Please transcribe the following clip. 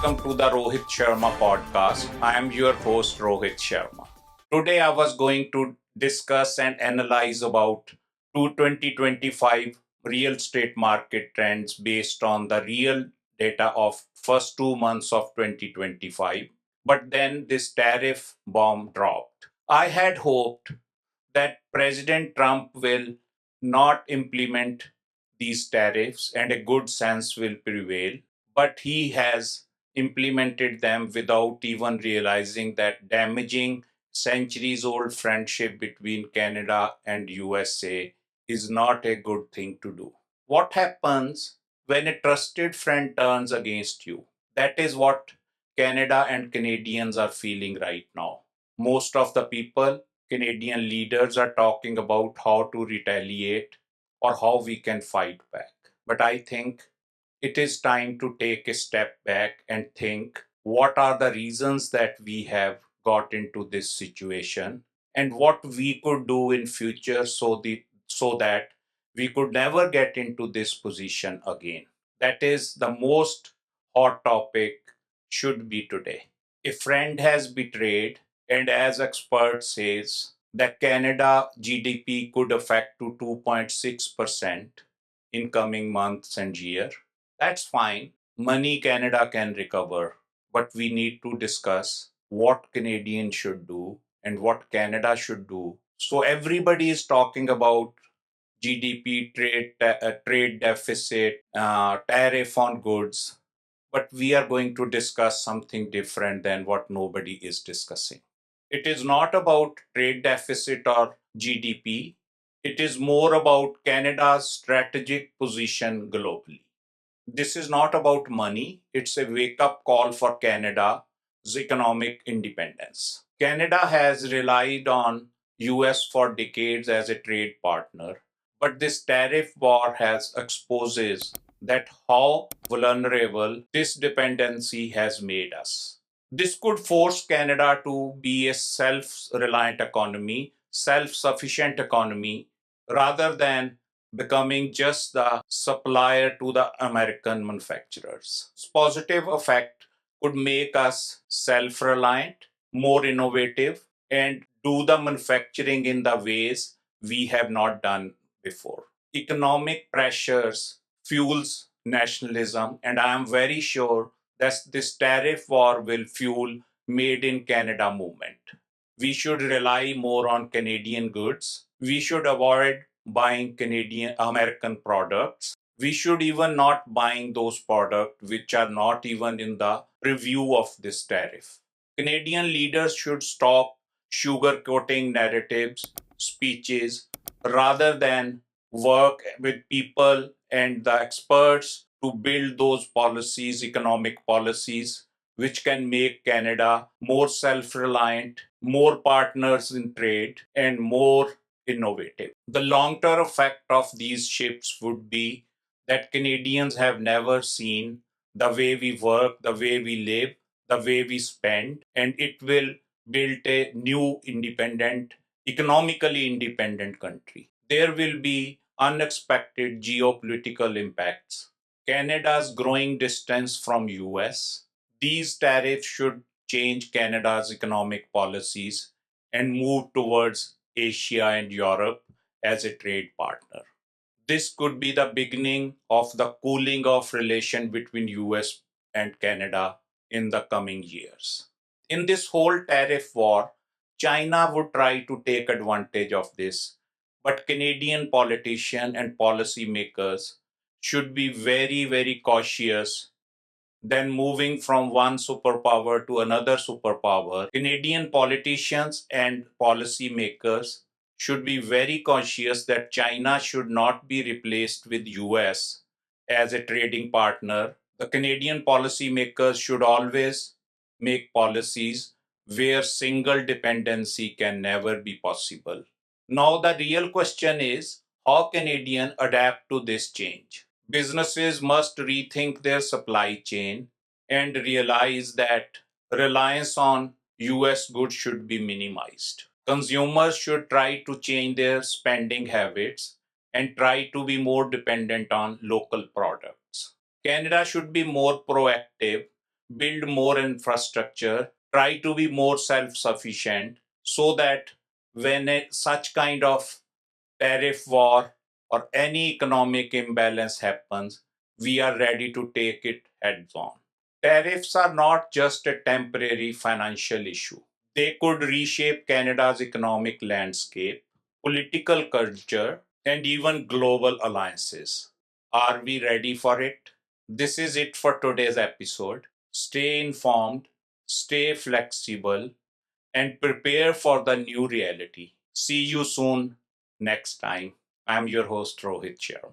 welcome to the Rohit Sharma podcast. I am your host Rohit Sharma. Today I was going to discuss and analyze about 2025 real estate market trends based on the real data of first 2 months of 2025. But then this tariff bomb dropped. I had hoped that President Trump will not implement these tariffs and a good sense will prevail. But he has implemented them without even realizing that damaging centuries old friendship between Canada and USA is not a good thing to do. What happens when a trusted friend turns against you? That is what Canada and Canadians are feeling right now. Most of the people, Canadian leaders, are talking about how to retaliate or how we can fight back. But I think it is time to take a step back and think what are the reasons that we have got into this situation and what we could do in future so that we could never get into this position again. That is the most hot topic should be today. A friend has betrayed, and as expert says that Canada GDP could affect to 2.6% in coming months and year. That's fine. Money Canada can recover, but we need to discuss what Canadians should do and what Canada should do. So everybody is talking about GDP, trade deficit, tariff on goods, but we are going to discuss something different than what nobody is discussing. It is not about trade deficit or GDP. It is more about Canada's strategic position globally. This is not about money. It's a wake up call for Canada's economic independence. Canada has relied on US for decades as a trade partner, but this tariff war has exposes that how vulnerable this dependency has made us. This could force Canada to be a self-reliant economy, self-sufficient economy rather than becoming just the supplier to the American manufacturers. This positive effect could make us self reliant, more innovative, and do the manufacturing in the ways we have not done before. Economic pressures fuels nationalism, and I am very sure that this tariff war will fuel made in Canada movement. We should rely more on Canadian goods. We should avoid buying Canadian American products. We should even not buying those products which are not even in the review of this tariff. Canadian leaders should stop sugarcoating narratives, speeches, rather than work with people and the experts to build those policies, economic policies, which can make Canada more self reliant, more partners in trade, and more innovative. The long term effect of these shifts would be that Canadians have never seen the way we work, the way we live, the way we spend, and it will build a new independent, economically independent country. There will be unexpected geopolitical impacts. Canada's growing distance from US. These tariffs should change Canada's economic policies and move towards Asia and Europe as a trade partner. This could be the beginning of the cooling off relation between US and Canada in the coming years. In this whole tariff war, China would try to take advantage of this, but Canadian politicians and policymakers should be very, very cautious then moving from one superpower to another superpower. Canadian politicians and policymakers should be very conscious that China should not be replaced with US as a trading partner. The Canadian policymakers should always make policies where single dependency can never be possible. Now the real question is how Canadians adapt to this change. Businesses must rethink their supply chain and realize that reliance on US goods should be minimized. Consumers should try to change their spending habits and try to be more dependent on local products. Canada should be more proactive build more infrastructure, try to be more self sufficient, so that when such kind of tariff war or any economic imbalance happens, we are ready to take it heads on. Tariffs are not just a temporary financial issue. They could reshape Canada's economic landscape, political culture, and even global alliances. Are we ready for it? This is it for today's episode. Stay informed, stay flexible, and prepare for the new reality. See you soon next time. I'm your host, Rohit Sharma.